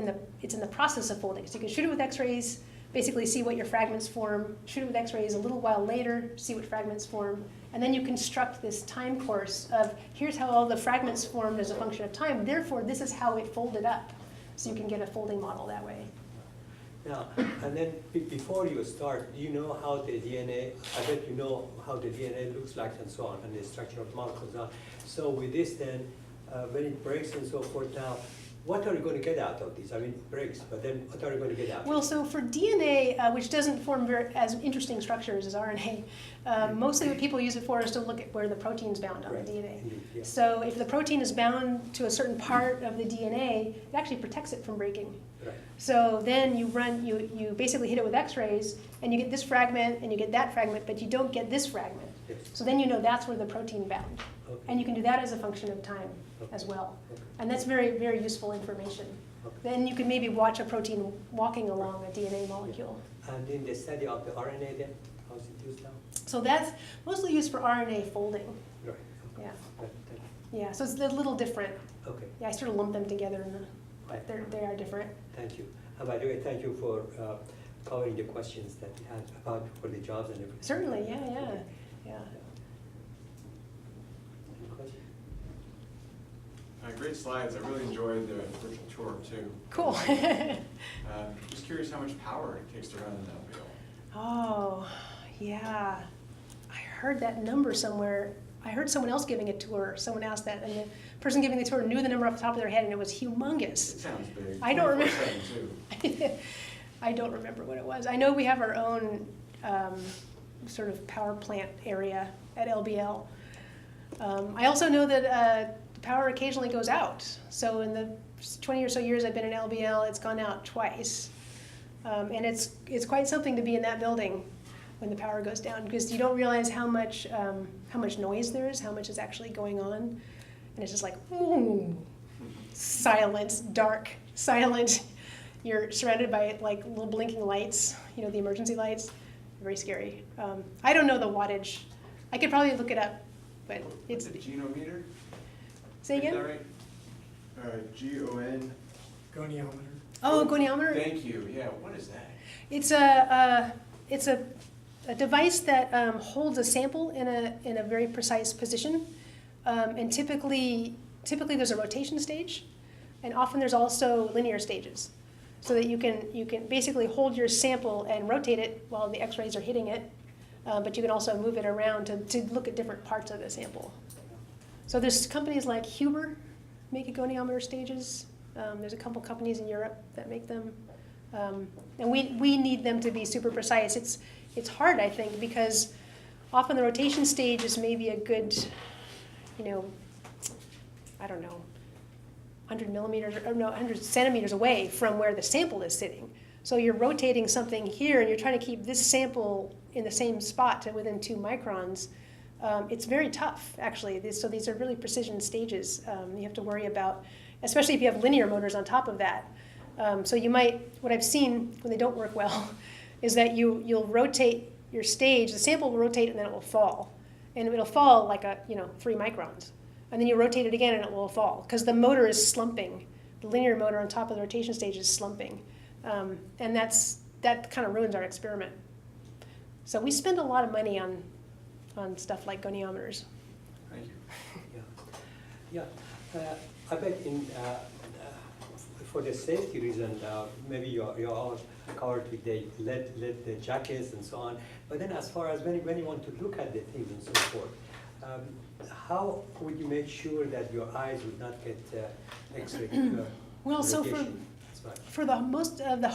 S2: it's in the process of folding. So you could shoot it with X-rays, basically see what your fragments form, shoot it with X-rays a little while later, see what fragments form, and then you construct this time course of, here's how all the fragments formed as a function of time, therefore this is how it folded up. So you can get a folding model that way.
S1: Now, and then before you start, do you know how the DNA, I bet you know how the DNA looks like and so on, and the structure of molecules and so on. So with this then, when it breaks and so forth now, what are you going to get out of this? I mean, it breaks, but then what are you going to get out?
S2: Well, so for DNA, which doesn't form as interesting structures as RNA, mostly what people use it for is to look at where the protein's bound on the DNA.
S1: Indeed, yeah.
S2: So if the protein is bound to a certain part of the DNA, it actually protects it from breaking.
S1: Right.
S2: So then you basically hit it with X-rays, and you get this fragment, and you get that fragment, but you don't get this fragment.
S1: Yes.
S2: So then you know that's where the protein bound.
S1: Okay.
S2: And you can do that as a function of time as well. Okay. And that's very, very useful information. Okay. Then you can maybe watch a protein walking along a DNA molecule.
S1: Yeah. And in the study of the RNA then, how is it used now?
S2: So that's mostly used for RNA folding.
S1: Right. Okay.
S2: Yeah.
S1: Right.
S2: Yeah, so it's a little different.
S1: Okay.
S2: Yeah, I sort of lump them together, but they are different.
S1: Thank you. By the way, thank you for covering the questions that we had about for the jobs and everything.
S2: Certainly, yeah.
S1: Any questions?
S4: Great slides. I really enjoyed the virtual tour too.
S2: Cool.
S4: Just curious how much power it takes to run an LBL.
S2: Oh, yeah. I heard that number somewhere. I heard someone else giving a tour. Someone asked that, and the person giving the tour knew the number off the top of their head, and it was humongous.
S4: It sounds big.
S2: I don't remember.
S4: 24/7 too.
S2: I don't remember what it was. I know we have our own sort of power plant area at LBL. I also know that the power occasionally goes out. So in the 20 or so years I've been in LBL, it's gone out twice. And it's quite something to be in that building when the power goes down, because you don't realize how much noise there is, how much is actually going on. And it's just like, ooh, silent, dark, silent. You're surrounded by like little blinking lights, you know, the emergency lights. Very scary. I don't know the wattage. I could probably look it up, but it's...
S4: What's a genometer?
S2: Say again?
S4: Is that right? G-O-N.
S5: Goniometer.
S2: Oh, goniometer?
S4: Thank you. Yeah, what is that?
S2: It's a device that holds a sample in a very precise position, and typically there's a rotation stage, and often there's also linear stages, so that you can basically hold your sample and rotate it while the X-rays are hitting it, but you can also move it around to look at different parts of the sample. So there's companies like Huber make goniometer stages. There's a couple companies in Europe that make them. And we need them to be super precise. It's hard, I think, because often the rotation stage is maybe a good, you know, I don't know, 100 millimeters, or no, 100 centimeters away from where the sample is sitting. So you're rotating something here, and you're trying to keep this sample in the same spot to within 2 microns. It's very tough, actually. So these are really precision stages. You have to worry about, especially if you have linear motors on top of that. So you might, what I've seen when they don't work well, is that you'll rotate your stage, the sample will rotate and then it will fall. And it'll fall like 3 microns. And then you rotate it again and it will fall, because the motor is slumping. The linear motor on top of the rotation stage is slumping. And that kind of ruins our experiment. So we spend a lot of money on stuff like goniometers.
S4: Thank you.
S1: I bet for the safety reason, maybe you all covered with the lead jackets and so on. But then, as far as when you want to look at the things and so forth, how would you make sure that your eyes would not get X-ray?
S2: Well, so for the most of the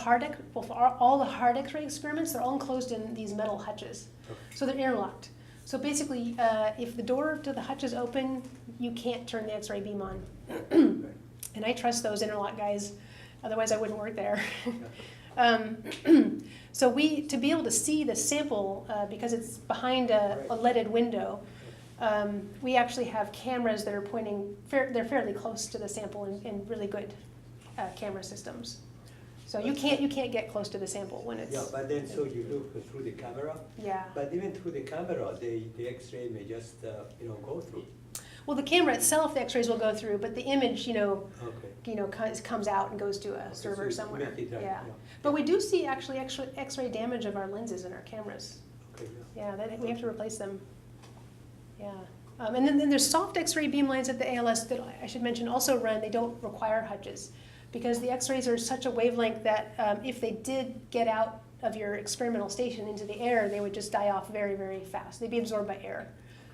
S2: for all the hard X-ray experiments, they're all enclosed in these metal hutches, so they're interlocked. So basically, if the door to the hutch is open, you can't turn the X-ray beam on. And I trust those interlock guys, otherwise I wouldn't work there. So to be able to see the sample, because it's behind a leaded window, we actually have cameras that are pointing, they're fairly close to the sample in really good camera systems. So you can't get close to the sample when it's...
S1: Yeah, but then so you look through the camera.
S2: Yeah.
S1: But even through the camera, the X-ray may just go through.
S2: Well, the camera itself, the X-rays will go through, but the image, comes out and goes to a server
S1: so
S2: somewhere.
S1: make it right,
S2: yeah. But we do see actually X-ray damage of our lenses in our cameras.
S1: Okay,
S2: Yeah, we have to replace them. Yeah. And then there's soft X-ray beam lines at the ALS that I should mention also run. They don't require hutches, because the X-rays are such a wavelength that if they did get out of your experimental station into the air, they would just die off very, very fast. They'd be absorbed by air.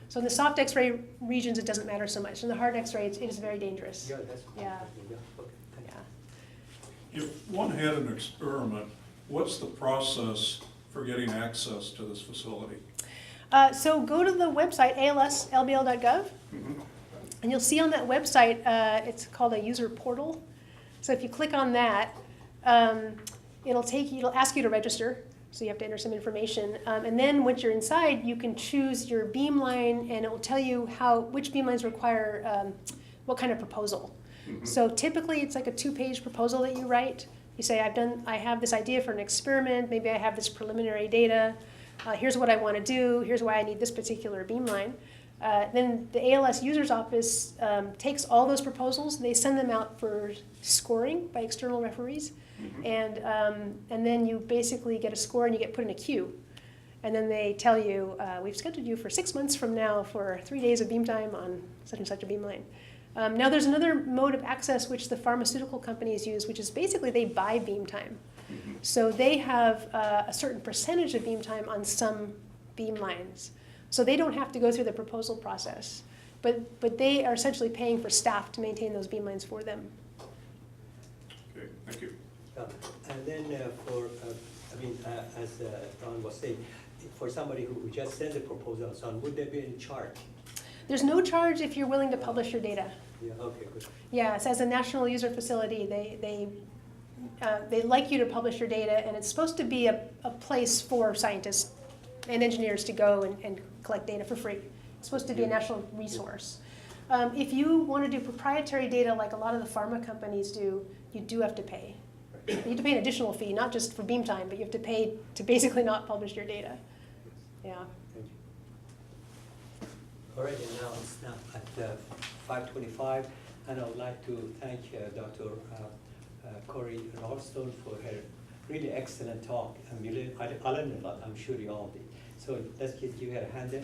S2: So in the soft X-ray regions, it doesn't matter so much. In the hard X-ray, it is very dangerous.
S1: Yeah, that's cool.
S2: Yeah.
S1: Okay, thank you.
S5: If one had an experiment, what's the process for getting access to this facility?
S2: So go to the website, alslbl.gov, and you'll see on that website, it's called a user portal. So if you click on that, it'll ask you to register. So you have to enter some information. And then once you're inside, you can choose your beamline, and it will tell you which beamlines require what kind of proposal. So typically it's like a 2-page proposal that you write. You say, I have this idea for an experiment, maybe I have this preliminary data, here's what I want to do, here's why I need this particular beamline. Then the ALS user's office takes all those proposals, and they send them out for scoring by external referees. And then you basically get a score and you get put in a queue. And then they tell you, we've scheduled you for 6 months from now for 3 days of beam time on such and such a beamline. Now there's another mode of access which the pharmaceutical companies use, which is basically they buy beam time. So they have a certain percentage of beam time on some beamlines. So they don't have to go through the proposal process. But they are essentially paying for staff to maintain those beamlines for them.
S5: Okay, thank you.
S1: And then as Ron was saying, for somebody who just sent the proposal and so on, would there be any charge?
S2: There's no charge if you're willing to publish your data.
S1: Yeah, okay, good.
S2: Yes, as a national user facility, they like you to publish your data, and it's supposed to be a place for scientists and engineers to go and collect data for free. It's supposed to be a national resource. If you want to do proprietary data like a lot of the pharma companies do, you do have to pay. You have to pay an additional fee, not just for beam time, but you have to pay to basically not publish your data. Yeah.
S1: Thank you. All right, and now it's at 5:25, and I would like to thank Dr. Corie Ralston for her really excellent talk. I learned a lot, I'm sure you all did. So let's give her a hand then.